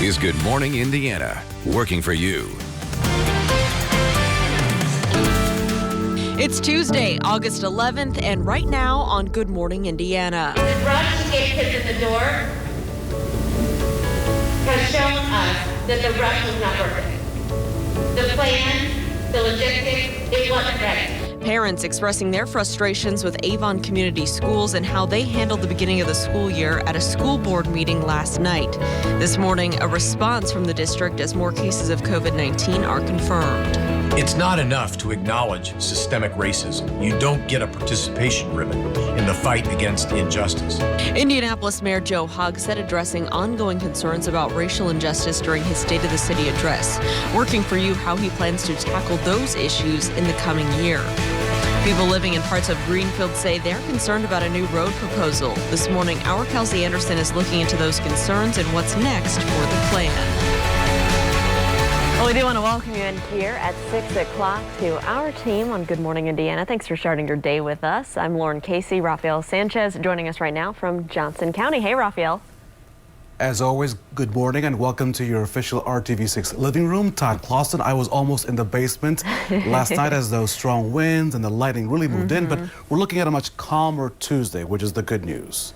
is Good Morning Indiana, working for you. It's Tuesday, August 11th, and right now on Good Morning Indiana. The rush to get kids in the door has shown us that the rush was not working. The plan, the logistics, it wasn't ready. Parents expressing their frustrations with Avon Community Schools and how they handled the beginning of the school year at a school board meeting last night. This morning, a response from the district as more cases of COVID-19 are confirmed. It's not enough to acknowledge systemic racism. You don't get a participation ribbon in the fight against injustice. Indianapolis Mayor Joe Hogg said addressing ongoing concerns about racial injustice during his State of the City address, working for you how he plans to tackle those issues in the coming year. People living in parts of Greenfield say they're concerned about a new road proposal. This morning, our Kelsey Anderson is looking into those concerns and what's next for the plan. Well, we do want to welcome you in here at 6 o'clock to our team on Good Morning Indiana. Thanks for starting your day with us. I'm Lauren Casey. Rafael Sanchez joining us right now from Johnson County. Hey, Rafael. As always, good morning and welcome to your official RTV6 living room. Todd Clausen, I was almost in the basement last night as those strong winds and the lightning really moved in, but we're looking at a much calmer Tuesday, which is the good news.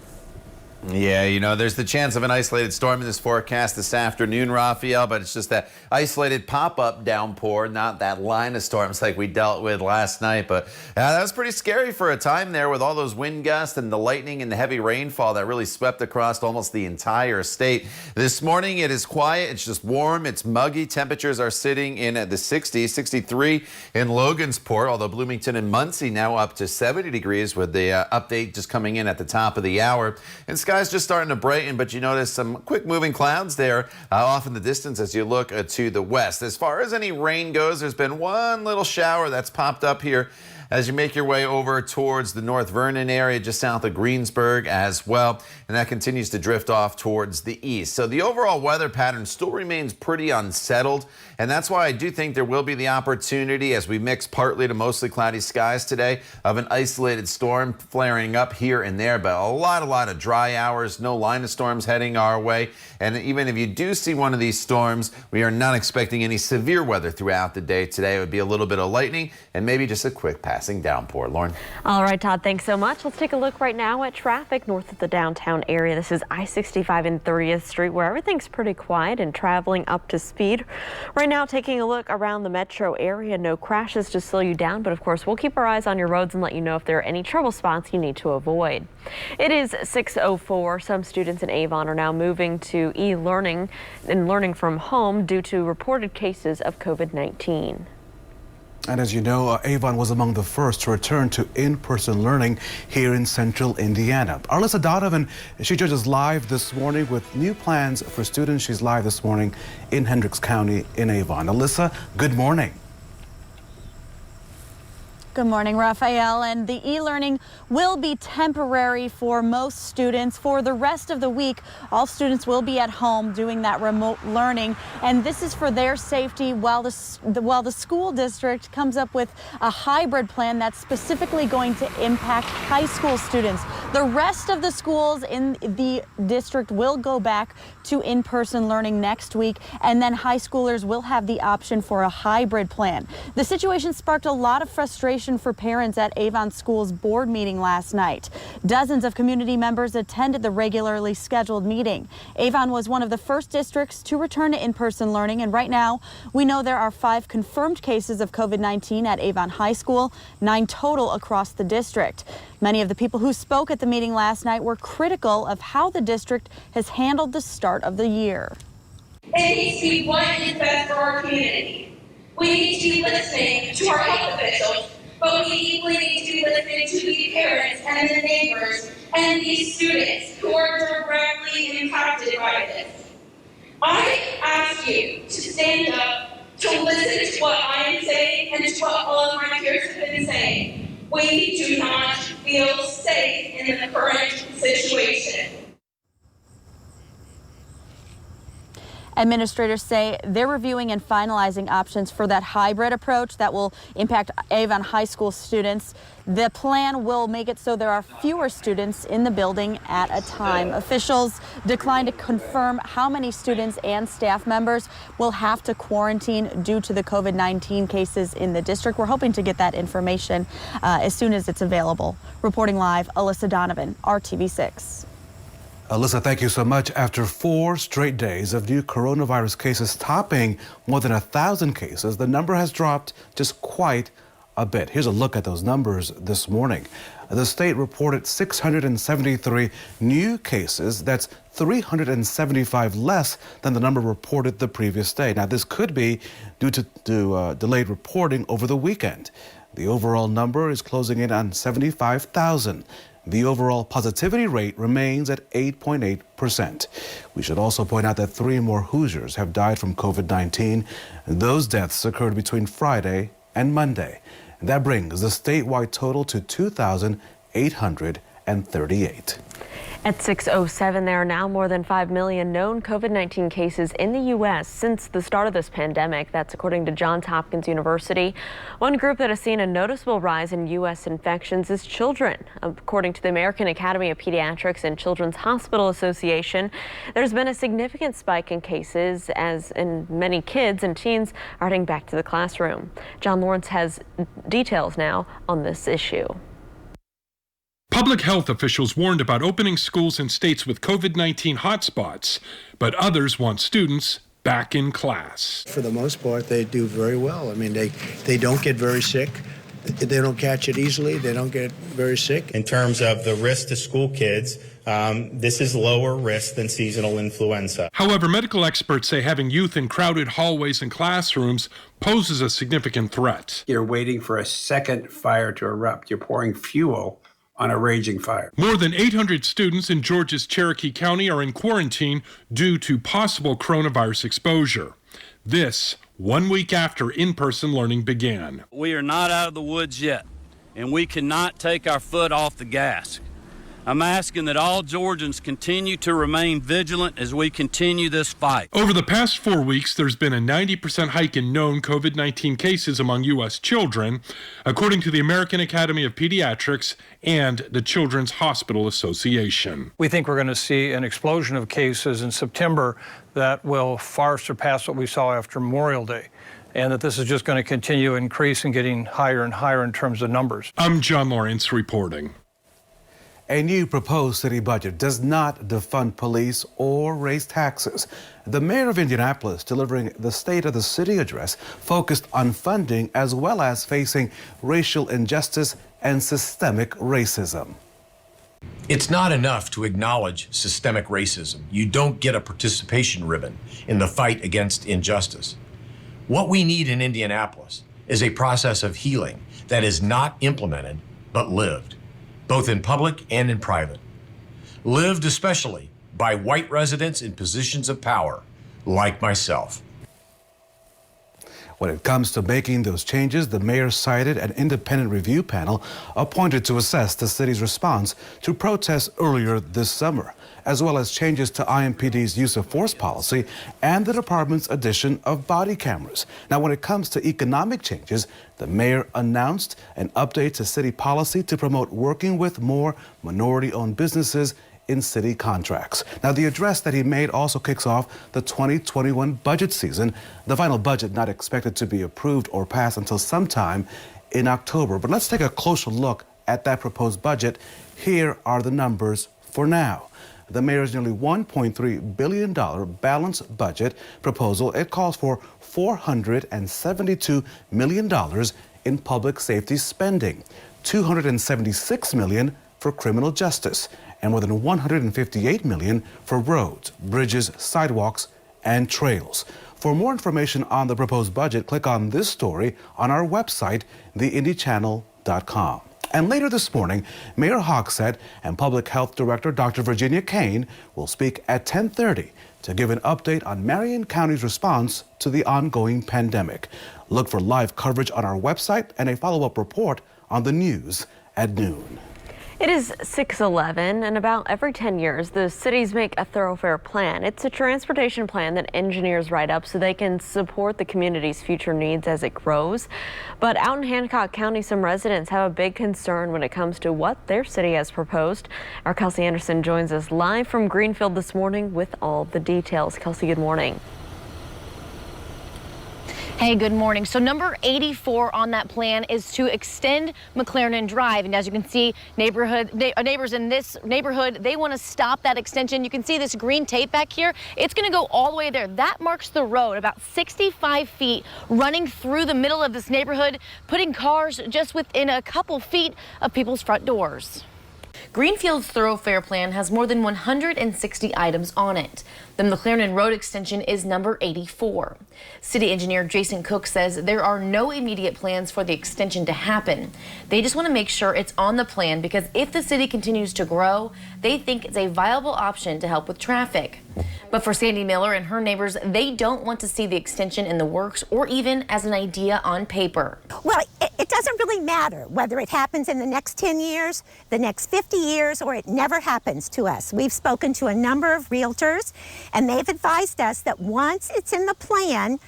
Yeah, you know, there's the chance of an isolated storm in this forecast this afternoon, Rafael, but it's just that isolated pop-up downpour, not that line of storms like we dealt with last night. But that was pretty scary for a time there with all those wind gusts and the lightning and the heavy rainfall that really swept across almost the entire state. This morning, it is quiet. It's just warm. It's muggy. Temperatures are sitting in at the 60s, 63 in Logansport, although Bloomington and Muncie now up to 70 degrees with the update just coming in at the top of the hour. And skies just starting to brighten, but you notice some quick moving clouds there off in the distance as you look to the west. As far as any rain goes, there's been one little shower that's popped up here as you make your way over towards the North Vernon area, just south of Greensburg as well. And that continues to drift off towards the east. So the overall weather pattern still remains pretty unsettled. And that's why I do think there will be the opportunity, as we mix partly to mostly cloudy skies today, of an isolated storm flaring up here and there. But a lot of dry hours, no line of storms heading our way. And even if you do see one of these storms, we are not expecting any severe weather throughout the day today. It would be a little bit of lightning and maybe just a quick passing downpour. Lauren. All right, Todd, thanks so much. Let's take a look right now at traffic north of the downtown area. This is I-65 and 30th Street, where everything's pretty quiet and traveling up to speed. Right now, taking a look around the metro area, no crashes to slow you down, but of course, we'll keep our eyes on your roads and let you know if there are any trouble spots you need to avoid. It is 6:04. Some students in Avon are now moving to e-learning and learning from home due to reported cases of COVID-19. And as you know, Avon was among the first to return to in-person learning here in central Indiana. Arlissa Donovan, she joins us live this morning with new plans for students. She's live this morning in Hendricks County in Avon. Alyssa, good morning. Good morning, Rafael. And the e-learning will be temporary for most students. For the rest of the week, all students will be at home doing that remote learning. And this is for their safety while the school district comes up with a hybrid plan that's specifically going to impact high school students. The rest of the schools in the district will go back to in-person learning next week, and then high schoolers will have the option for a hybrid plan. The situation sparked a lot of frustration for parents at Avon School's board meeting last night. Dozens of community members attended the regularly scheduled meeting. Avon was one of the first districts to return to in-person learning, and right now we know there are 5 confirmed cases of COVID-19 at Avon High School, 9 total across the district. Many of the people who spoke at the meeting last night were critical of how the district has handled the start of the year. It needs to be what is best for our community. We need to be listening to our health officials, but we equally need to be listening to the parents and the neighbors and these students who are directly impacted by this. I ask you to stand up, to listen to what I am saying and to what all of my peers have been saying. We do not feel safe in the current situation. Administrators say they're reviewing and finalizing options for that hybrid approach that will impact Avon High School students. The plan will make it so there are fewer students in the building at a time. Officials declined to confirm how many students and staff members will have to quarantine due to the COVID-19 cases in the district. We're hoping to get that information as soon as it's available. Reporting live, Alyssa Donovan, RTV6. Alyssa, thank you so much. After 4 straight days of new coronavirus cases topping more than 1,000 cases, the number has dropped just quite a bit. Here's a look at those numbers this morning. The state reported 673 new cases. That's 375 less than the number reported the previous day. Now, this could be due to delayed reporting over the weekend. The overall number is closing in on 75,000. The overall positivity rate remains at 8.8%. We should also point out that 3 more Hoosiers have died from COVID-19. Those deaths occurred between Friday and Monday. That brings the statewide total to 2,838. At 6:07, there are now more than 5 million known COVID-19 cases in the U.S. since the start of this pandemic. That's according to Johns Hopkins University. One group that has seen a noticeable rise in U.S. infections is children. According to the American Academy of Pediatrics and Children's Hospital Association, there's been a significant spike in cases as in many kids and teens are heading back to the classroom. John Lawrence has details now on this issue. Public health officials warned about opening schools in states with COVID-19 hotspots, but others want students back in class. For the most part, they do very well. I mean, they don't get very sick. They don't catch it easily. They don't get very sick. In terms of the risk to school kids, this is lower risk than seasonal influenza. However, medical experts say having youth in crowded hallways and classrooms poses a significant threat. You're waiting for a second fire to erupt. You're pouring fuel on a raging fire. More than 800 students in Georgia's Cherokee County are in quarantine due to possible coronavirus exposure. This 1 week after in-person learning began. We are not out of the woods yet, and we cannot take our foot off the gas. I'm asking that all Georgians continue to remain vigilant as we continue this fight. Over the past 4 weeks, there's been a 90% hike in known COVID-19 cases among U.S. children, according to the American Academy of Pediatrics and the Children's Hospital Association. We think we're going to see an explosion of cases in September that will far surpass what we saw after Memorial Day, and that this is just going to continue to increase and getting higher and higher in terms of numbers. I'm John Lawrence reporting. A new proposed city budget does not defund police or raise taxes. The mayor of Indianapolis delivering the State of the City address focused on funding as well as facing racial injustice and systemic racism. It's not enough to acknowledge systemic racism. You don't get a participation ribbon in the fight against injustice. What we need in Indianapolis is a process of healing that is not implemented, but lived, both in public and in private. Lived especially by white residents in positions of power, like myself. When it comes to making those changes, the mayor cited an independent review panel appointed to assess the city's response to protests earlier this summer, as well as changes to IMPD's use of force policy and the department's addition of body cameras. Now, when it comes to economic changes, the mayor announced an update to city policy to promote working with more minority-owned businesses in city contracts. Now, the address that he made also kicks off the 2021 budget season. The final budget not expected to be approved or passed until sometime in October. But let's take a closer look at that proposed budget. Here are the numbers for now. The mayor's nearly $1.3 billion balanced budget proposal, it calls for $472 million in public safety spending, $276 million for criminal justice, and more than $158 million for roads, bridges, sidewalks, and trails. For more information on the proposed budget, click on this story on our website, theindychannel.com. And later this morning, Mayor Hogsett and Public Health Director Dr. Virginia Kane will speak at 10:30 to give an update on Marion County's response to the ongoing pandemic. Look for live coverage on our website and a follow-up report on the news at noon. It is 6:11, and about every 10 years, the cities make a thoroughfare plan. It's a transportation plan that engineers write up so they can support the community's future needs as it grows. But out in Hancock County, some residents have a big concern when it comes to what their city has proposed. Our Kelsey Anderson joins us live from Greenfield this morning with all the details. Kelsey, good morning. Hey, good morning. So number 84 on that plan is to extend McLaren Drive. And as you can see, neighbors in this neighborhood, they want to stop that extension. You can see this green tape back here. It's going to go all the way there. That marks the road, about 65 feet running through the middle of this neighborhood, putting cars just within a couple feet of people's front doors. Greenfield's thoroughfare plan has more than 160 items on it. The McLaren Road extension is number 84. City engineer Jason Cook says there are no immediate plans for the extension to happen. They just want to make sure it's on the plan because if the city continues to grow, they think it's a viable option to help with traffic. But for Sandy Miller and her neighbors, they don't want to see the extension in the works or even as an idea on paper. Well, it doesn't really matter whether it happens in the next 10 years, the next 50 years, or it never happens to us. We've spoken to a number of realtors, and they've advised us that once it's in the plan,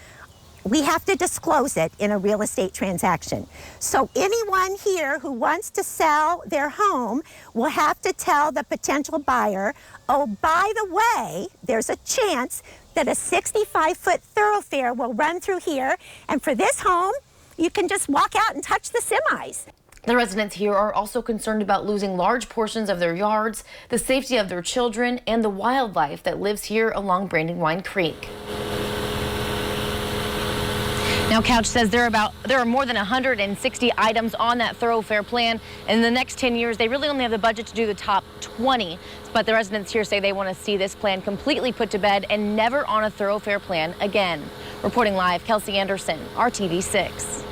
we have to disclose it in a real estate transaction. So anyone here who wants to sell their home will have to tell the potential buyer, oh, by the way, there's a chance that a 65-foot thoroughfare will run through here, and for this home, you can just walk out and touch the semis. The residents here are also concerned about losing large portions of their yards, the safety of their children, and the wildlife that lives here along Brandywine Creek. Now, Couch says there are more than 160 items on that thoroughfare plan. In the next 10 years, they really only have the budget to do the top 20. But the residents here say they want to see this plan completely put to bed and never on a thoroughfare plan again. Reporting live, Kelsey Anderson, RTV 6.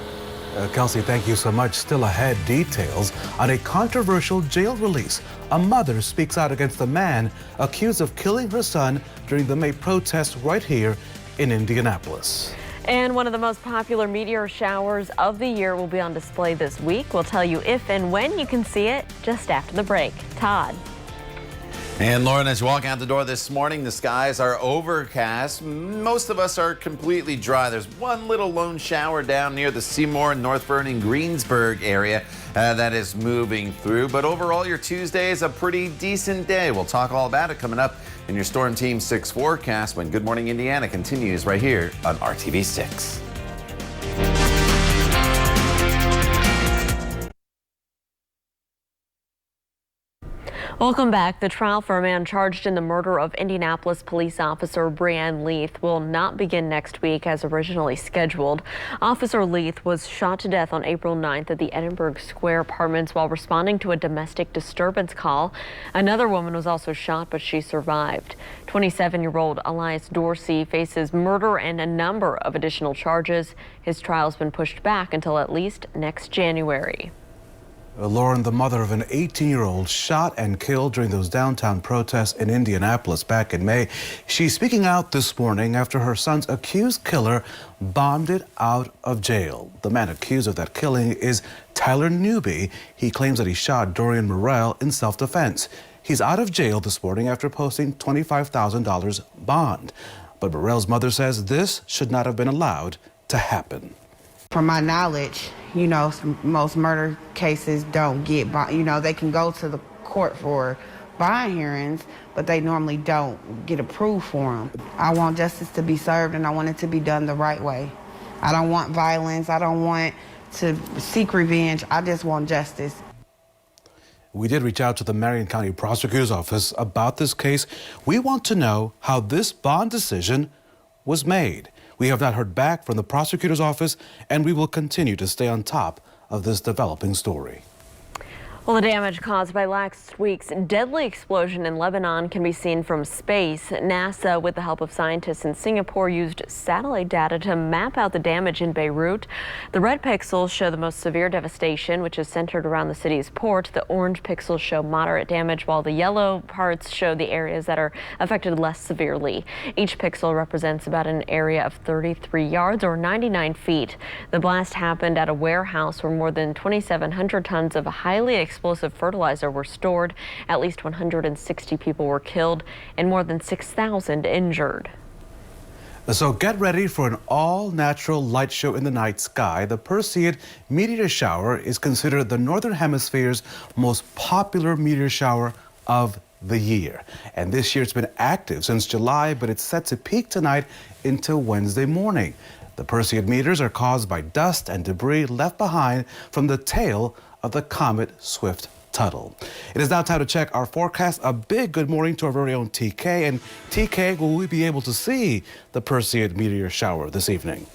Kelsey, thank you so much. Still ahead, details on a controversial jail release. A mother speaks out against a man accused of killing her son during the May protest right here in Indianapolis. And one of the most popular meteor showers of the year will be on display this week. We'll tell you if and when you can see it just after the break. Todd. And Lauren, as you walk out the door this morning, the skies are overcast. Most of us are completely dry. There's one little lone shower down near the Seymour, North Vernon, Greensburg area that is moving through. But overall, your Tuesday is a pretty decent day. We'll talk all about it coming up in your Storm Team 6 forecast when Good Morning Indiana continues right here on RTV 6. Welcome back. The trial for a man charged in the murder of Indianapolis police officer Brianne Leith will not begin next week as originally scheduled. Officer Leith was shot to death on April 9th at the Edinburgh Square Apartments while responding to a domestic disturbance call. Another woman was also shot, but she survived. 27-year-old Elias Dorsey faces murder and a number of additional charges. His trial has been pushed back until at least next January. Lauren, the mother of an 18-year-old shot and killed during those downtown protests in Indianapolis back in May. She's speaking out this morning after her son's accused killer bonded out of jail. The man accused of that killing is Tyler Newby. He claims that he shot Dorian Morrell in self-defense. He's out of jail this morning after posting $25,000 bond. But Morrell's mother says this should not have been allowed to happen. From my knowledge, you know, most murder cases don't get, you know, they can go to the court for bond hearings, but they normally don't get approved for them. I want justice to be served, and I want it to be done the right way. I don't want violence. I don't want to seek revenge. I just want justice. We did reach out to the Marion County Prosecutor's Office about this case. We want to know how this bond decision was made. We have not heard back from the prosecutor's office, and we will continue to stay on top of this developing story. Well, the damage caused by last week's deadly explosion in Lebanon can be seen from space. NASA, with the help of scientists in Singapore, used satellite data to map out the damage in Beirut. The red pixels show the most severe devastation, which is centered around the city's port. The orange pixels show moderate damage, while the yellow parts show the areas that are affected less severely. Each pixel represents about an area of 33 yards or 99 feet. The blast happened at a warehouse where more than 2,700 tons of highly explosive fertilizer were stored. At least 160 people were killed and more than 6,000 injured. So get ready for an all-natural light show in the night sky. The Perseid meteor shower is considered the Northern Hemisphere's most popular meteor shower of the year. And this year it's been active since July, but it's set to peak tonight into Wednesday morning. The Perseid meteors are caused by dust and debris left behind from the tail of the comet Swift-Tuttle. It is now time to check our forecast. A big good morning to our very own TK. And TK, will we be able to see the Perseid meteor shower this evening?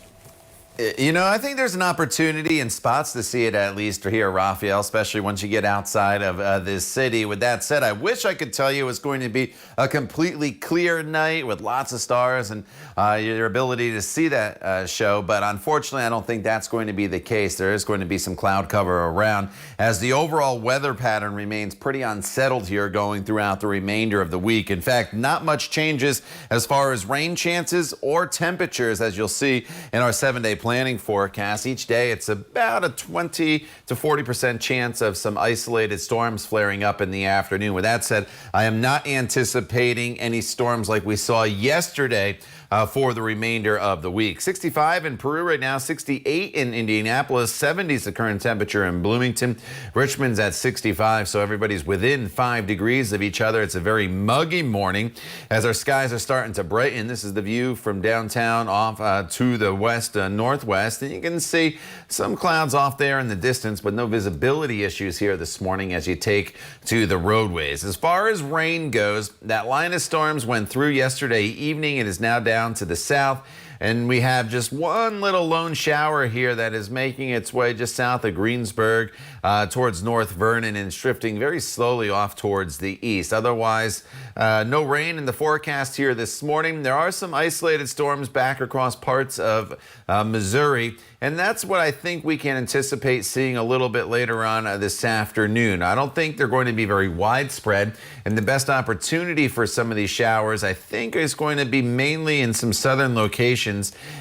You know, I think there's an opportunity in spots to see it at least here, Raphael, especially once you get outside of this city. With that said, I wish I could tell you it was going to be a completely clear night with lots of stars and your ability to see that show. But unfortunately, I don't think that's going to be the case. There is going to be some cloud cover around as the overall weather pattern remains pretty unsettled here going throughout the remainder of the week. In fact, not much changes as far as rain chances or temperatures, as you'll see in our 7-day planning forecast. Each day it's about a 20 to 40% chance of some isolated storms flaring up in the afternoon. With that said, I am not anticipating any storms like we saw yesterday for the remainder of the week. 65 in Peru right now, 68 in Indianapolis, 70 is the current temperature in Bloomington. Richmond's at 65, so everybody's within 5 degrees of each other. It's a very muggy morning as our skies are starting to brighten. This is the view from downtown off to the west northwest, and you can see some clouds off there in the distance, but no visibility issues here this morning as you take to the roadways. As far as rain goes, that line of storms went through yesterday evening. It is now down to the south, and we have just one little lone shower here that is making its way just south of Greensburg towards North Vernon and drifting very slowly off towards the east. Otherwise, no rain in the forecast here this morning. There are some isolated storms back across parts of Missouri, and that's what I think we can anticipate seeing a little bit later on this afternoon. I don't think they're going to be very widespread, and the best opportunity for some of these showers, I think, is going to be mainly in some southern locations.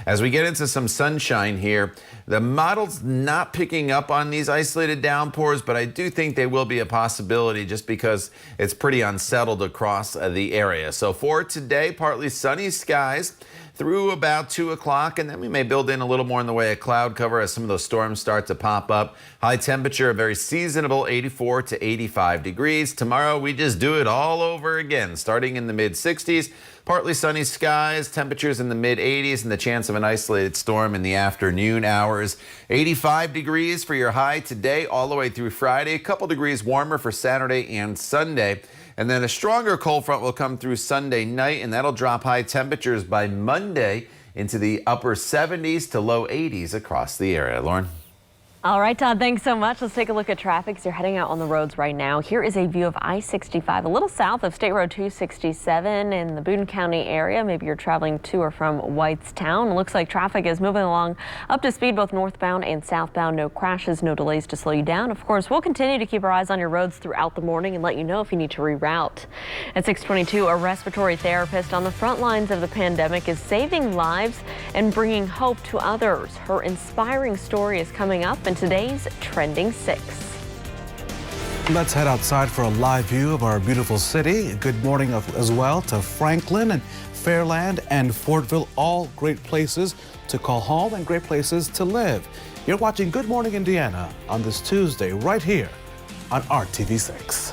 As we get into some sunshine here, the model's not picking up on these isolated downpours, but I do think they will be a possibility just because it's pretty unsettled across the area. So for today, partly sunny skies through about 2 o'clock, and then we may build in a little more in the way of cloud cover as some of those storms start to pop up. High temperature, a very seasonable 84 to 85 degrees. Tomorrow, we just do it all over again, starting in the mid-60s. Partly sunny skies, temperatures in the mid-80s, and the chance of an isolated storm in the afternoon hours. 85 degrees for your high today all the way through Friday. A couple degrees warmer for Saturday and Sunday. And then a stronger cold front will come through Sunday night, and that'll drop high temperatures by Monday into the upper 70s to low 80s across the area. Lauren? All right, Todd, thanks so much. Let's take a look at traffic as you're heading out on the roads right now. Here is a view of I-65, a little south of State Road 267 in the Boone County area. Maybe you're traveling to or from Whitestown. It looks like traffic is moving along up to speed, both northbound and southbound. No crashes, no delays to slow you down. Of course, we'll continue to keep our eyes on your roads throughout the morning and let you know if you need to reroute. At 6:22, a respiratory therapist on the front lines of the pandemic is saving lives and bringing hope to others. Her inspiring story is coming up in today's Trending 6. Let's head outside for a live view of our beautiful city. Good morning as well to Franklin and Fairland and Fortville, all great places to call home and great places to live. You're watching Good Morning Indiana on this Tuesday right here on WRTV 6.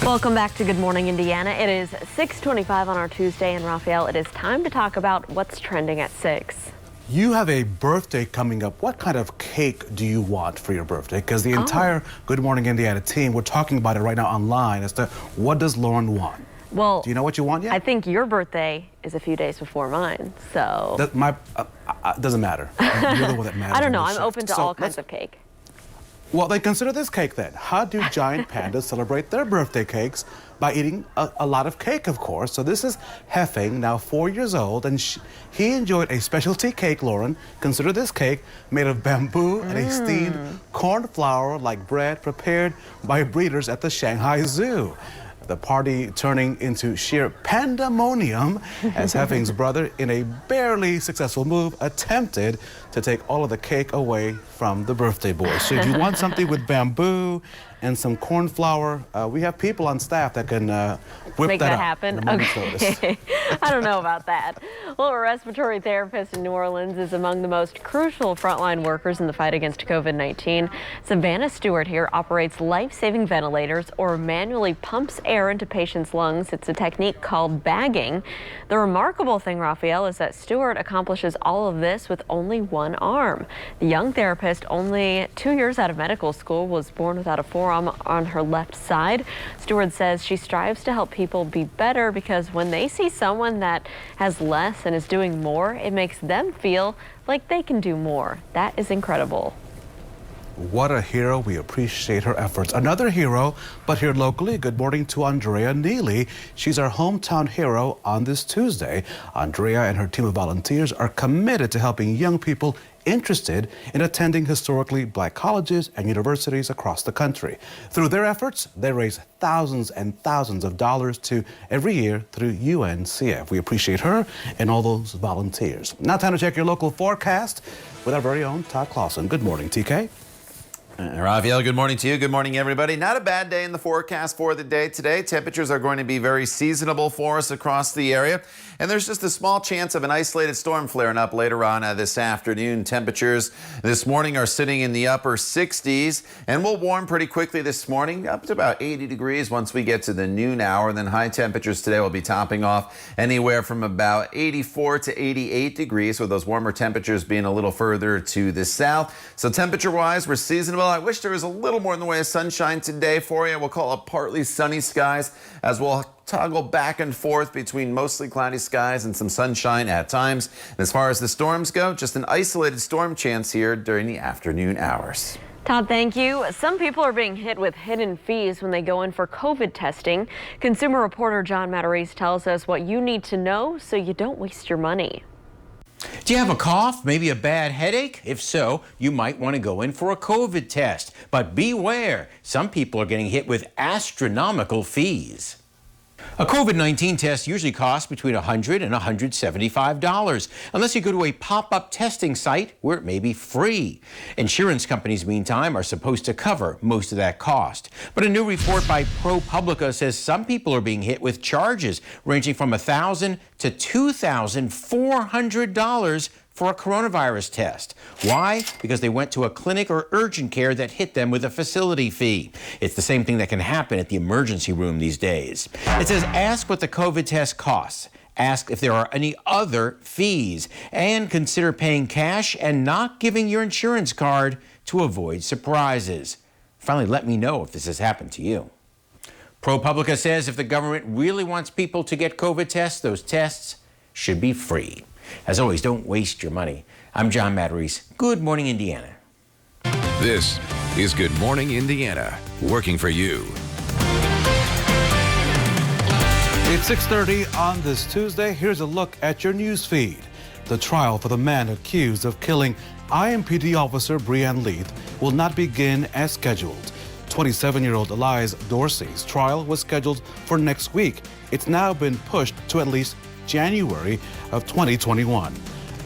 Welcome back to Good Morning Indiana. It is 6:25 on our Tuesday, and Raphael, it is time to talk about what's trending at 6. You have a birthday coming up. What kind of cake do you want for your birthday? Because the entire Good Morning Indiana team, we're talking about it right now online as to what does Lauren want. Well, do you know what you want yet? I think your birthday is a few days before mine, so. Doesn't matter. You're the one that matters. I don't know. I'm open to all kinds of cake. Well, then consider this cake then. How do giant pandas celebrate their birthday cakes? By eating a lot of cake, of course. So this is Heffing, now 4 years old, and he enjoyed a specialty cake, Lauren. Consider this cake made of bamboo and a steamed corn flour like bread prepared by breeders at the Shanghai Zoo. The party turning into sheer pandemonium as Heffing's brother, in a barely successful move, attempted to take all of the cake away from the birthday boy. So if you want something with bamboo and some corn flour, we have people on staff that can whip make that up happen. Okay. I don't know about that. Well, a respiratory therapist in New Orleans is among the most crucial frontline workers in the fight against COVID-19. Savannah Stewart here operates life-saving ventilators, or manually pumps air into patients' lungs. It's a technique called bagging. The remarkable thing, Raphael, is that Stewart accomplishes all of this with only one arm. The young therapist, only 2 years out of medical school, was born without a forearm on her left side. Stewart says she strives to help people be better because when they see someone that has less and is doing more, it makes them feel like they can do more. That is incredible. What a hero. We appreciate her efforts. Another hero, but here locally, good morning to Andrea Neely. She's our hometown hero on this Tuesday. Andrea and her team of volunteers are committed to helping young people interested in attending historically black colleges and universities across the country. Through their efforts, they raise thousands and thousands of dollars every year through UNCF. We appreciate her and all those volunteers. Now time to check your local forecast with our very own Todd Clausen. Good morning, TK. Raphael, good morning to you. Good morning, everybody. Not a bad day in the forecast for the day today. Temperatures are going to be very seasonable for us across the area. And there's just a small chance of an isolated storm flaring up later on this afternoon. Temperatures this morning are sitting in the upper 60s and will warm pretty quickly this morning, up to about 80 degrees once we get to the noon hour. And then high temperatures today will be topping off anywhere from about 84 to 88 degrees, with those warmer temperatures being a little further to the south. So temperature-wise, we're seasonable. I wish there was a little more in the way of sunshine today for you. We'll call it partly sunny skies as we'll toggle back and forth between mostly cloudy skies and some sunshine at times. And as far as the storms go, just an isolated storm chance here during the afternoon hours. Todd, thank you. Some people are being hit with hidden fees when they go in for COVID testing. Consumer reporter John Matarese tells us what you need to know so you don't waste your money. Do you have a cough, maybe a bad headache? If so, you might want to go in for a COVID test. But beware, some people are getting hit with astronomical fees. A COVID-19 test usually costs between $100 and $175, unless you go to a pop-up testing site where it may be free. Insurance companies, meantime, are supposed to cover most of that cost. But a new report by ProPublica says some people are being hit with charges ranging from $1,000 to $2,400 for a coronavirus test. Why? Because they went to a clinic or urgent care that hit them with a facility fee. It's the same thing that can happen at the emergency room these days. It says ask what the COVID test costs. Ask if there are any other fees, and consider paying cash and not giving your insurance card to avoid surprises. Finally, let me know if this has happened to you. ProPublica says if the government really wants people to get COVID tests, those tests should be free. As always, don't waste your money. I'm John Matarese. Good morning, Indiana. This is Good Morning Indiana, working for you. It's 6:30 on this Tuesday. Here's a look at your news feed. The trial for the man accused of killing IMPD officer Breanne Leith will not begin as scheduled. 27-year-old Elias Dorsey's trial was scheduled for next week. It's now been pushed to at least January of 2021.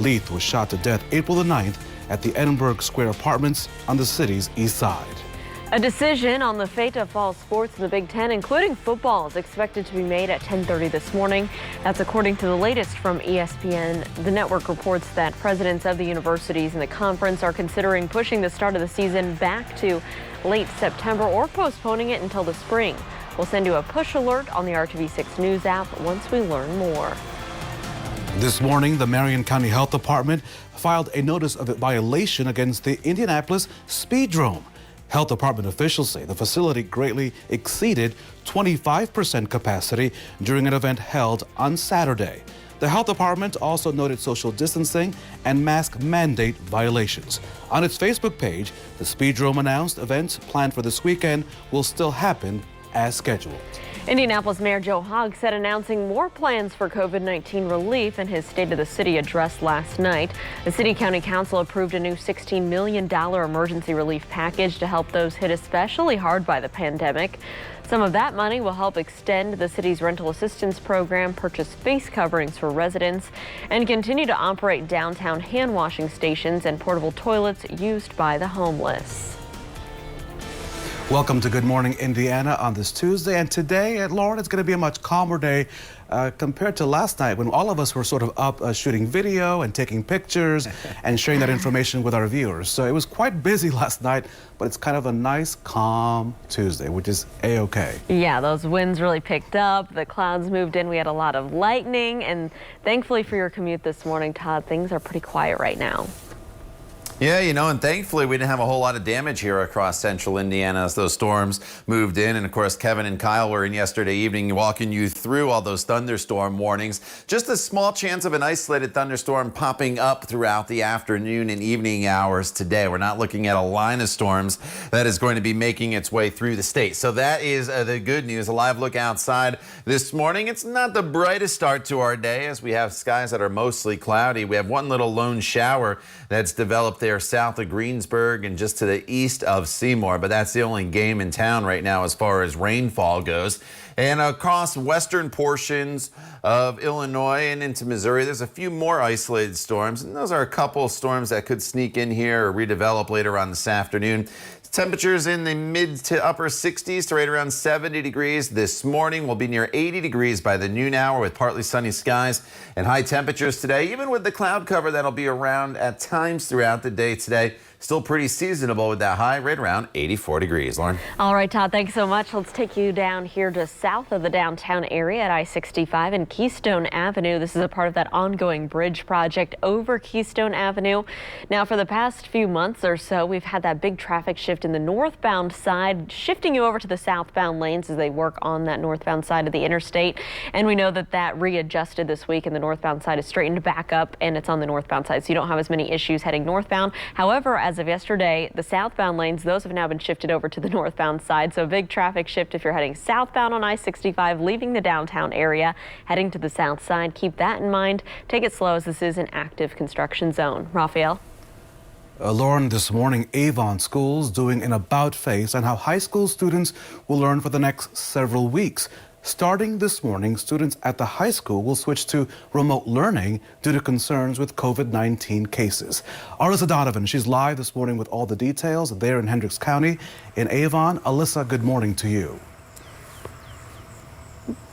Leith was shot to death April the 9th at the Edinburgh Square Apartments on the city's east side. A decision on the fate of fall sports in the Big Ten, including football, is expected to be made at 10:30 this morning. That's according to the latest from ESPN. The network reports that presidents of the universities in the conference are considering pushing the start of the season back to late September or postponing it until the spring. We'll send you a push alert on the RTV6 News app once we learn more. This morning, the Marion County Health Department filed a notice of violation against the Indianapolis Speedrome. Health Department officials say the facility greatly exceeded 25% capacity during an event held on Saturday. The Health Department also noted social distancing and mask mandate violations. On its Facebook page, the Speedrome announced events planned for this weekend will still happen as scheduled. Indianapolis Mayor Joe Hogg said announcing more plans for COVID-19 relief in his State of the City address last night. The City-County Council approved a new $16 million emergency relief package to help those hit especially hard by the pandemic. Some of that money will help extend the city's rental assistance program, purchase face coverings for residents, and continue to operate downtown hand washing stations and portable toilets used by the homeless. Welcome to Good Morning Indiana on this Tuesday. And today, Lauren, it's going to be a much calmer day compared to last night when all of us were sort of up shooting video and taking pictures and sharing that information with our viewers. So it was quite busy last night, but it's kind of a nice, calm Tuesday, which is A-OK. Yeah, those winds really picked up. The clouds moved in. We had a lot of lightning. And thankfully for your commute this morning, Todd, things are pretty quiet right now. Yeah, and thankfully we didn't have a whole lot of damage here across central Indiana as those storms moved in. And of course, Kevin and Kyle were in yesterday evening walking you through all those thunderstorm warnings. Just a small chance of an isolated thunderstorm popping up throughout the afternoon and evening hours today. We're not looking at a line of storms that is going to be making its way through the state. So that is the good news. A live look outside this morning. It's not the brightest start to our day as we have skies that are mostly cloudy. We have one little lone shower that's developed there south of Greensburg and just to the east of Seymour, but that's the only game in town right now as far as rainfall goes. And across western portions of Illinois and into Missouri, there's a few more isolated storms, and those are a couple of storms that could sneak in here or redevelop later on this afternoon. Temperatures in the mid to upper 60s to right around 70 degrees this morning. We'll be near 80 degrees by the noon hour with partly sunny skies and high temperatures today, even with the cloud cover that'll be around at times throughout the day today. Still pretty seasonable with that high right around 84 degrees. Lauren. All right, Todd, thanks so much. Let's take you down here just south of the downtown area at I-65 and Keystone Avenue. This is a part of that ongoing bridge project over Keystone Avenue. Now, for the past few months or so, we've had that big traffic shift in the northbound side, shifting you over to the southbound lanes as they work on that northbound side of the interstate. And we know that that readjusted this week and the northbound side is straightened back up and it's on the northbound side, so you don't have as many issues heading northbound. However, as of yesterday, the southbound lanes, those have now been shifted over to the northbound side. So a big traffic shift if you're heading southbound on I-65, leaving the downtown area, heading to the south side. Keep that in mind. Take it slow as this is an active construction zone. Raphael. Lauren, this morning, Avon schools doing an about face on how high school students will learn for the next several weeks. Starting this morning, students at the high school will switch to remote learning due to concerns with COVID-19 cases. Alyssa Donovan, she's live this morning with all the details there in Hendricks County. In Avon, Alyssa, good morning to you.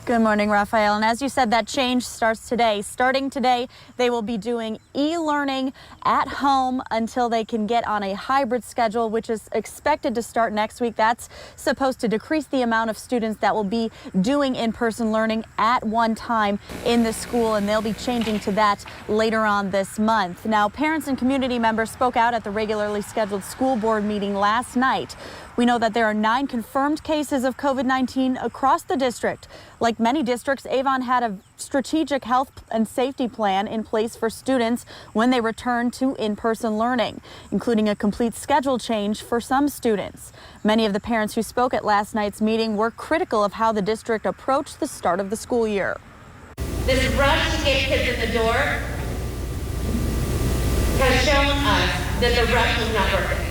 Good morning, Raphael. And as you said, that change starts today. Starting today, they will be doing e-learning at home until they can get on a hybrid schedule, which is expected to start next week. That's supposed to decrease the amount of students that will be doing in-person learning at one time in the school, and they'll be changing to that later on this month. Now, parents and community members spoke out at the regularly scheduled school board meeting last night. We know that there are 9 confirmed cases of COVID-19 across the district. Like many districts, Avon had a strategic health and safety plan in place for students when they return to in-person learning, including a complete schedule change for some students. Many of the parents who spoke at last night's meeting were critical of how the district approached the start of the school year. This rush to get kids in the door has shown us that the rush was not working.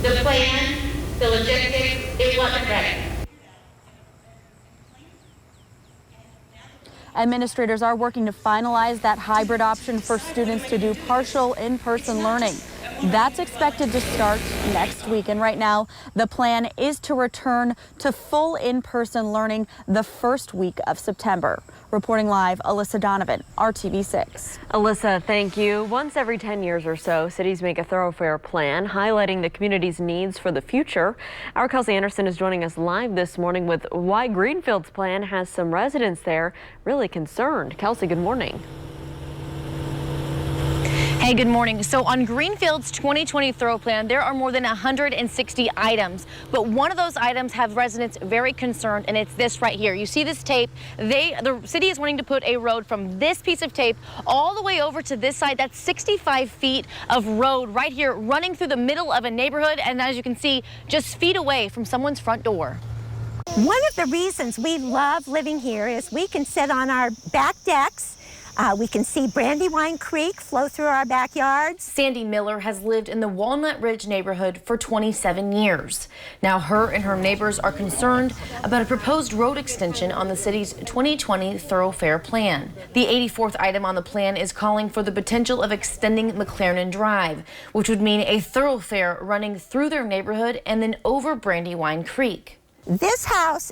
The plan, the logistics, it wasn't ready. Administrators are working to finalize that hybrid option for students to do partial in-person learning. That's expected to start next week. And right now, the plan is to return to full in-person learning the first week of September. Reporting live, Alyssa Donovan, RTV6. Alyssa, thank you. Once every 10 years or so, cities make a thoroughfare plan highlighting the community's needs for the future. Our Kelsey Anderson is joining us live this morning with why Greenfield's plan has some residents there really concerned. Kelsey, good morning. Hey, good morning. So on Greenfield's 2020 Thorough Plan, there are more than 160 items, but one of those items have residents very concerned, and it's this right here. You see this tape? The city is wanting to put a road from this piece of tape all the way over to this side. That's 65 feet of road right here running through the middle of a neighborhood, and as you can see, just feet away from someone's front door. One of the reasons we love living here is we can sit on our back decks. We can see Brandywine Creek flow through our backyards. Sandy Miller has lived in the Walnut Ridge neighborhood for 27 years. Now her and her neighbors are concerned about a proposed road extension on the city's 2020 Thoroughfare plan. The 84th item on the plan is calling for the potential of extending McLaren Drive, which would mean a thoroughfare running through their neighborhood and then over Brandywine Creek. This house,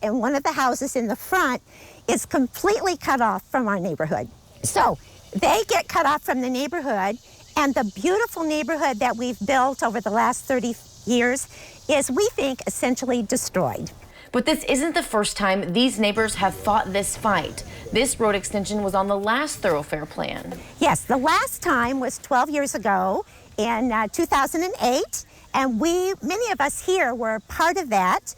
and one of the houses in the front is completely cut off from our neighborhood. So they get cut off from the neighborhood, and the beautiful neighborhood that we've built over the last 30 years is, we think, essentially destroyed. But this isn't the first time these neighbors have fought this fight. This road extension was on the last Thoroughfare plan. Yes, the last time was 12 years ago in 2008, and many of us here were part of that.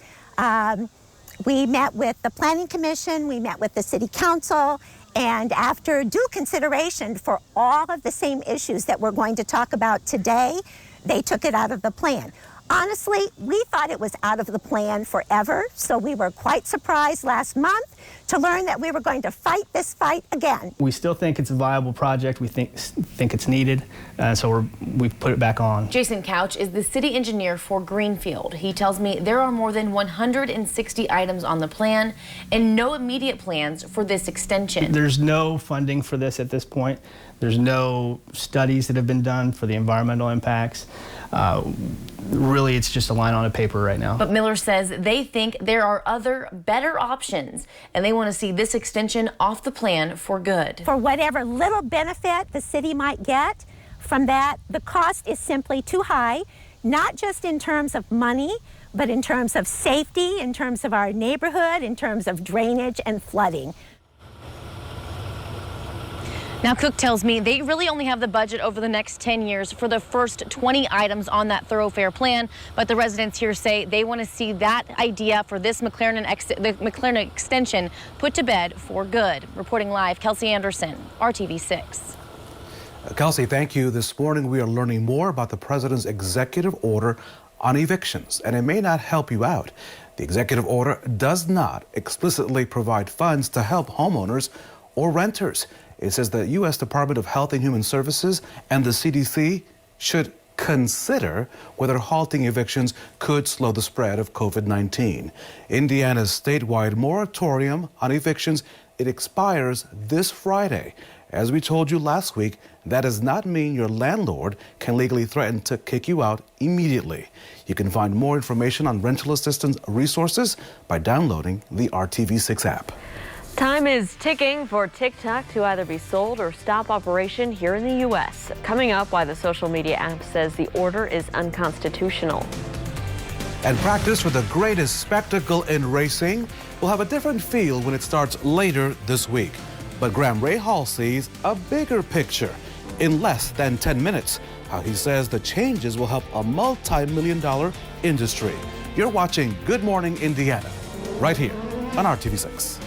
We met with the Planning Commission, we met with the City Council, and after due consideration for all of the same issues that we're going to talk about today, they took it out of the plan. Honestly, we thought it was out of the plan forever, so we were quite surprised last month to learn that we were going to fight this fight again. We still think it's a viable project. We think it's needed, so we've put it back on. Jason Couch is the city engineer for Greenfield. He tells me there are more than 160 items on the plan and no immediate plans for this extension. There's no funding for this at this point. There's no studies that have been done for the environmental impacts. Really, it's just a line on a paper right now. But Miller says they think there are other better options, and they want to see this extension off the plan for good. For whatever little benefit the city might get from that, the cost is simply too high, not just in terms of money, but in terms of safety, in terms of our neighborhood, in terms of drainage and flooding. Now, Cook tells me they really only have the budget over the next 10 years for the first 20 items on that Thoroughfare plan, but the residents here say they want to see that idea for this McLaren extension put to bed for good. Reporting live, Kelsey Anderson, RTV 6. Kelsey, thank you. This morning we are learning more about the president's executive order on evictions, and it may not help you out. The executive order does not explicitly provide funds to help homeowners or renters. It says the U.S. Department of Health and Human Services and the CDC should consider whether halting evictions could slow the spread of COVID-19. Indiana's statewide moratorium on evictions, it expires this Friday. As we told you last week, that does not mean your landlord can legally threaten to kick you out immediately. You can find more information on rental assistance resources by downloading the RTV6 app. Time is ticking for TikTok to either be sold or stop operation here in the U.S. Coming up, why the social media app says the order is unconstitutional. And practice for the greatest spectacle in racing will have a different feel when it starts later this week. But Graham Rahal sees a bigger picture in less than 10 minutes. How he says the changes will help a multi-million-dollar industry. You're watching Good Morning Indiana, right here on RTV6.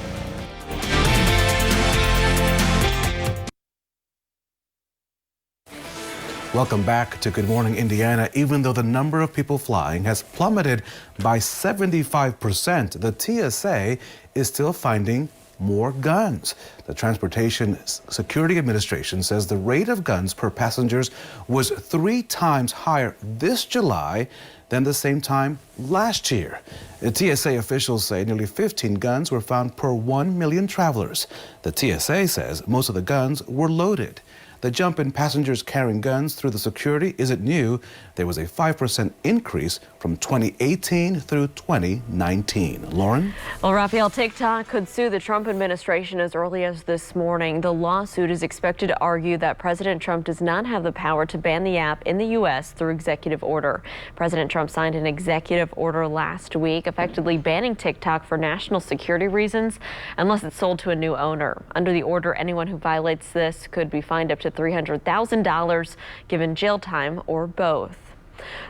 Welcome back to Good Morning Indiana. Even though the number of people flying has plummeted by 75%, the TSA is still finding more guns. The Transportation Security Administration says the rate of guns per passengers was 3 times higher this July than the same time last year. The TSA officials say nearly 15 guns were found per 1 million travelers. The TSA says most of the guns were loaded. The jump in passengers carrying guns through the security isn't new. There was a 5% increase from 2018 through 2019. Lauren? Well, Raphael, TikTok could sue the Trump administration as early as this morning. The lawsuit is expected to argue that President Trump does not have the power to ban the app in the U.S. through executive order. President Trump signed an executive order last week, effectively banning TikTok for national security reasons unless it's sold to a new owner. Under the order, anyone who violates this could be fined up to $300,000, given jail time, or both.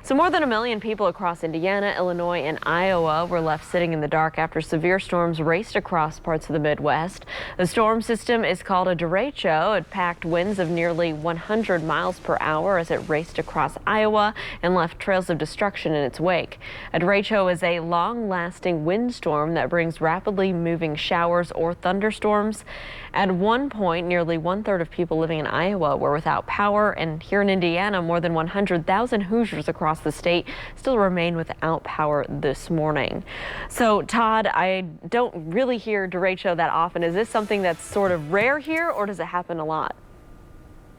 So more than 1 million people across Indiana, Illinois, and Iowa were left sitting in the dark after severe storms raced across parts of the Midwest. The storm system is called a derecho. It packed winds of nearly 100 miles per hour as it raced across Iowa and left trails of destruction in its wake. A derecho is a long-lasting windstorm that brings rapidly moving showers or thunderstorms. At one point, nearly 1/3 of people living in Iowa were without power, and here in Indiana, more than 100,000 Hoosiers across the state still remain without power this morning. So, Todd, I don't really hear derecho that often. Is this something that's sort of rare here, or does it happen a lot?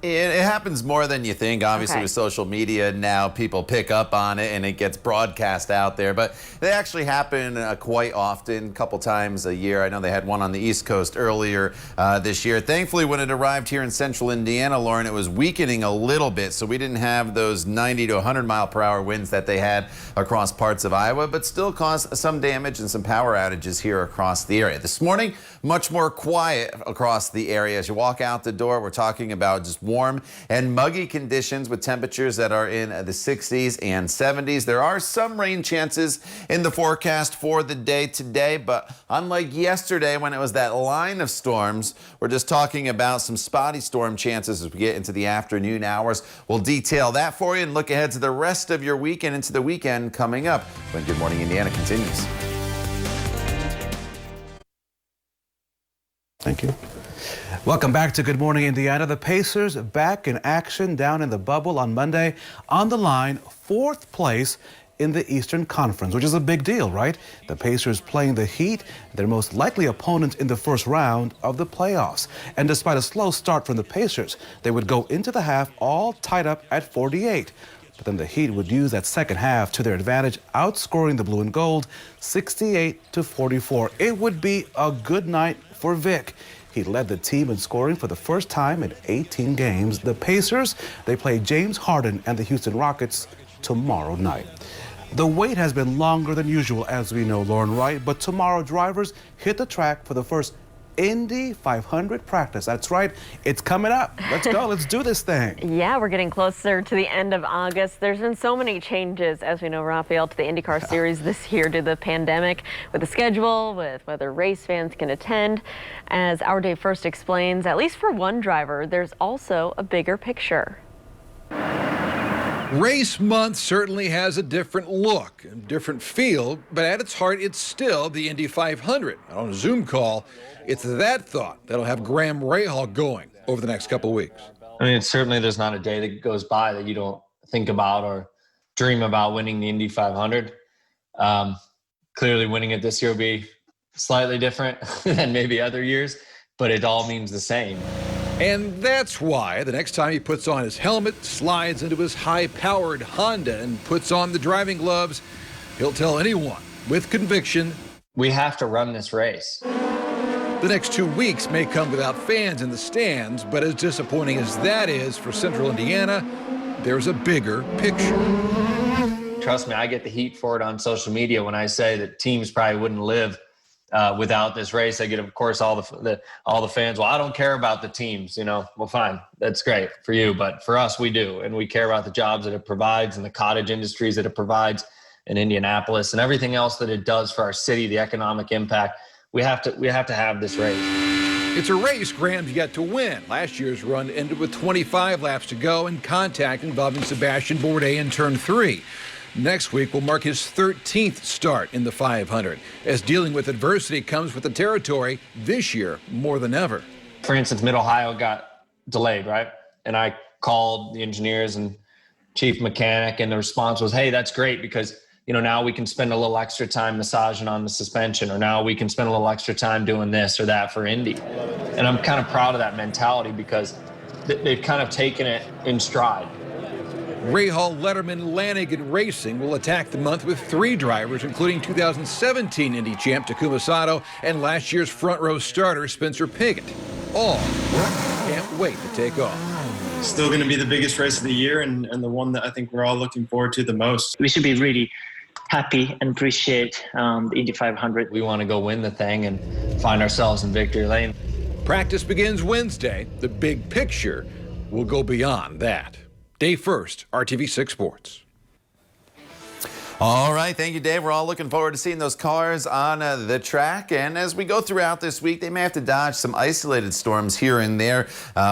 It happens more than you think. Obviously, with social media now, people pick up on it and it gets broadcast out there. But they actually happen quite often, a couple times a year. I know they had one on the East Coast earlier this year. Thankfully, when it arrived here in central Indiana, Lauren, it was weakening a little bit. So we didn't have those 90 to 100 mile per hour winds that they had across parts of Iowa, but still caused some damage and some power outages here across the area. This morning, much more quiet across the area. As you walk out the door, we're talking about just warm and muggy conditions with temperatures that are in the 60s and 70s. There are some rain chances in the forecast for the day today, but unlike yesterday when it was that line of storms, we're just talking about some spotty storm chances as we get into the afternoon hours. We'll detail that for you and look ahead to the rest of your weekend into the weekend coming up when Good Morning Indiana continues. Thank you. Welcome back to Good Morning Indiana. The Pacers back in action down in the bubble on Monday. On the line, 4th place in the Eastern Conference, which is a big deal, right? The Pacers playing the Heat, their most likely opponent in the first round of the playoffs. And despite a slow start from the Pacers, they would go into the half all tied up at 48. But then the Heat would use that second half to their advantage, outscoring the Blue and Gold 68-44. It would be a good night for Vic. He led the team in scoring for the first time in 18 games. The Pacers, they play James Harden and the Houston Rockets tomorrow night. The wait has been longer than usual, as we know, Lauren, right? But tomorrow, drivers hit the track for the first Indy 500 practice. That's right. It's coming up. Let's go. Let's do this thing. Yeah, we're getting closer to the end of August. There's been so many changes, as we know, Raphael, to the IndyCar series this year due to the pandemic, with the schedule, with whether race fans can attend. As Our Day First explains, at least for one driver, there's also a bigger picture. Race month certainly has a different look, a different feel, but at its heart, it's still the Indy 500. On a Zoom call, it's that thought that'll have Graham Rahal going over the next couple of weeks. I mean, certainly there's not a day that goes by that you don't think about or dream about winning the Indy 500. Clearly winning it this year will be slightly different than maybe other years, but it all means the same. And that's why the next time he puts on his helmet, slides into his high-powered Honda, and puts on the driving gloves, he'll tell anyone with conviction, we have to run this race. The next 2 weeks may come without fans in the stands, but as disappointing as that is for Central Indiana, there's a bigger picture. Trust me, I get the heat for it on social media when I say that teams probably wouldn't live without this race. I get, of course, all the fans. Well, I don't care about the teams, you know. Well, fine, that's great for you, but for us, we do, and we care about the jobs that it provides and the cottage industries that it provides in Indianapolis and everything else that it does for our city, the economic impact. We have to have this race. It's a race Graham's yet to win. Last year's run ended with 25 laps to go and contact involving Sebastian Bourdais in turn 3. Next week will mark his 13th start in the 500, as dealing with adversity comes with the territory this year more than ever. For instance, Mid-Ohio got delayed, right? And I called the engineers and chief mechanic, and the response was, hey, that's great because, you know, now we can spend a little extra time massaging on the suspension, or now we can spend a little extra time doing this or that for Indy. And I'm kind of proud of that mentality because they've kind of taken it in stride. Rahal, Letterman, Lanigan Racing will attack the month with 3 drivers, including 2017 Indy champ Takuma Sato and last year's front row starter Spencer Pigot. All can't wait to take off. Still going to be the biggest race of the year and the one that I think we're all looking forward to the most. We should be really happy and appreciate the Indy 500. We want to go win the thing and find ourselves in victory lane. Practice begins Wednesday. The big picture will go beyond that. Day First, RTV 6 Sports. All right, thank you, Dave. We're all looking forward to seeing those cars on the track. And as we go throughout this week, they may have to dodge some isolated storms here and there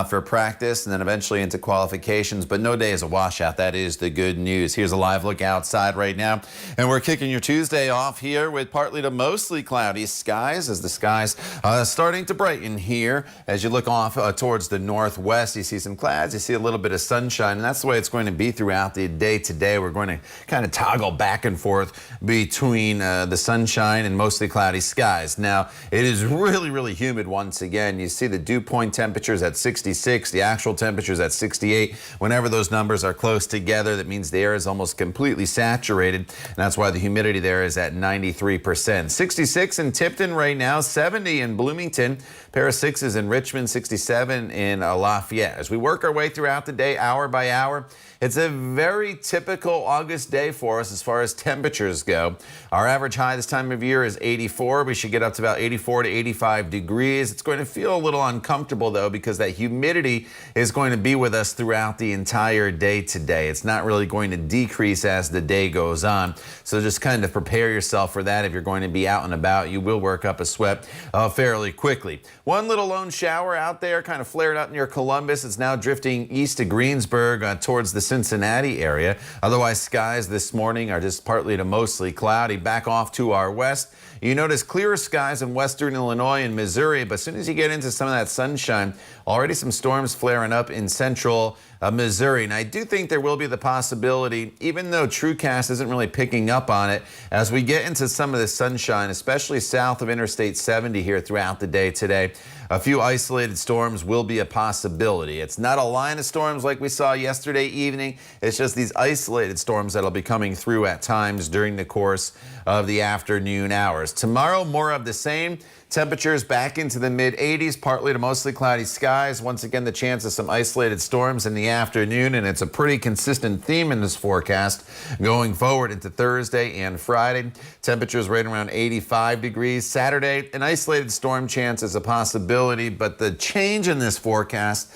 for practice and then eventually into qualifications. But no day is a washout. That is the good news. Here's a live look outside right now. And we're kicking your Tuesday off here with partly to mostly cloudy skies as the skies starting to brighten here. As you look off towards the northwest, you see some clouds, you see a little bit of sunshine. And that's the way it's going to be throughout the day today. We're going to kind of toggle back and forth between the sunshine and mostly cloudy skies. Now, it is really, really humid once again. You see the dew point temperatures at 66, the actual temperatures at 68. Whenever those numbers are close together, that means the air is almost completely saturated, and that's why the humidity there is at 93%. 66 in Tipton right now, 70 in Bloomington, pair of 6s in Richmond, 67 in Lafayette. As we work our way throughout the day, hour by hour, it's a very typical August day for us as far as temperatures go. Our average high this time of year is 84. We should get up to about 84 to 85 degrees. It's going to feel a little uncomfortable, though, because that humidity is going to be with us throughout the entire day today. It's not really going to decrease as the day goes on. So just kind of prepare yourself for that. If you're going to be out and about, you will work up a sweat fairly quickly. One little lone shower out there kind of flared up near Columbus. It's now drifting east to Greensburg towards the Cincinnati area. Otherwise, skies this morning are just partly to mostly cloudy. Back off to our west, you notice clearer skies in western Illinois and Missouri, but as soon as you get into some of that sunshine, already some storms flaring up in central Missouri. And I do think there will be the possibility, even though TrueCast isn't really picking up on it, as we get into some of the sunshine, especially south of Interstate 70 here throughout the day today, a few isolated storms will be a possibility. It's not a line of storms like we saw yesterday evening. It's just these isolated storms that'll be coming through at times during the course of the afternoon hours. Tomorrow, more of the same. Temperatures back into the mid-80s, partly to mostly cloudy skies. Once again, the chance of some isolated storms in the afternoon, and it's a pretty consistent theme in this forecast going forward into Thursday and Friday. Temperatures right around 85 degrees. Saturday, an isolated storm chance is a possibility, but the change in this forecast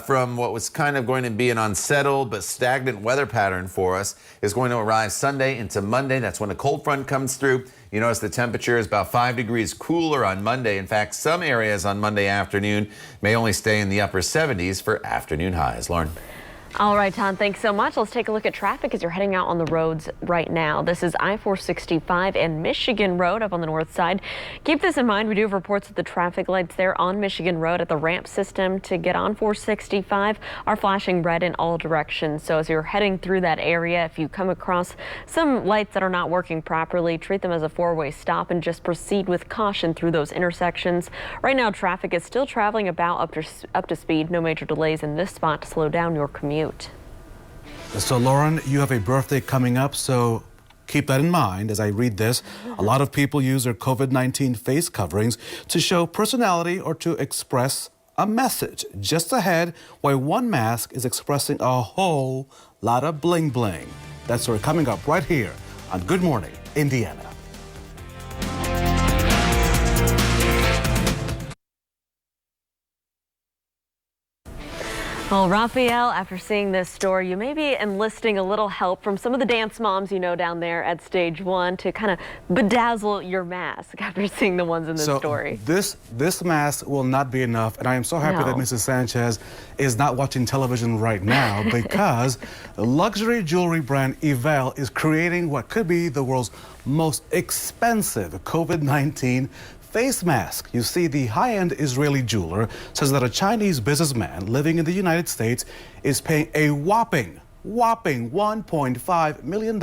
from what was kind of going to be an unsettled but stagnant weather pattern for us is going to arrive Sunday into Monday. That's when a cold front comes through. You notice the temperature is about 5 degrees cooler on Monday. In fact, some areas on Monday afternoon may only stay in the upper 70s for afternoon highs. Lauren. All right, Tom, thanks so much. Let's take a look at traffic as you're heading out on the roads right now. This is I-465 and Michigan Road up on the north side. Keep this in mind. We do have reports of the traffic lights there on Michigan Road at the ramp system to get on 465 are flashing red in all directions. So as you're heading through that area, if you come across some lights that are not working properly, treat them as a four-way stop and just proceed with caution through those intersections. Right now, traffic is still traveling about up to speed. No major delays in this spot to slow down your commute. So, Lauren, you have a birthday coming up, so keep that in mind as I read this. A lot of people use their COVID-19 face coverings to show personality or to express a message. Just ahead, why one mask is expressing a whole lot of bling bling. That's sort of coming up right here on Good Morning Indiana. Well, Raphael, after seeing this story, you may be enlisting a little help from some of the dance moms you know down there at Stage 1 to kind of bedazzle your mask after seeing the ones in this story. This mask will not be enough, and I am so happy that Mrs. Sanchez is not watching television right now because the luxury jewelry brand Avon is creating what could be the world's most expensive COVID-19 face mask. You see, the high-end Israeli jeweler says that a Chinese businessman living in the United States is paying a whopping $1.5 million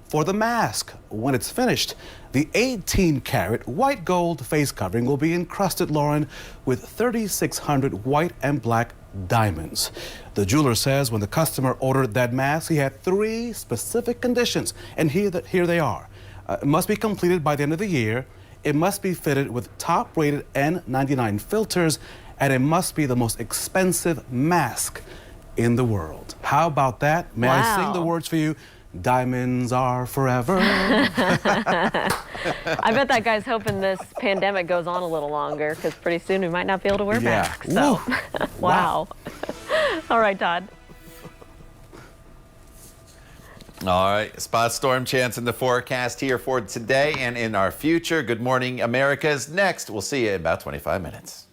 for the mask. When it's finished, the 18-karat white gold face covering will be encrusted, Lauren, with 3,600 white and black diamonds. The jeweler says when the customer ordered that mask, he had 3 specific conditions, and here they are. It must be completed by the end of the year. It must be fitted with top-rated N99 filters, and it must be the most expensive mask in the world. How about that? May I sing the words for you? Diamonds are forever. I bet that guy's hoping this pandemic goes on a little longer because pretty soon we might not be able to wear masks. So, wow. All right, Todd. All right, spot storm chance in the forecast here for today and in our future. Good Morning America is next. We'll see you in about 25 minutes.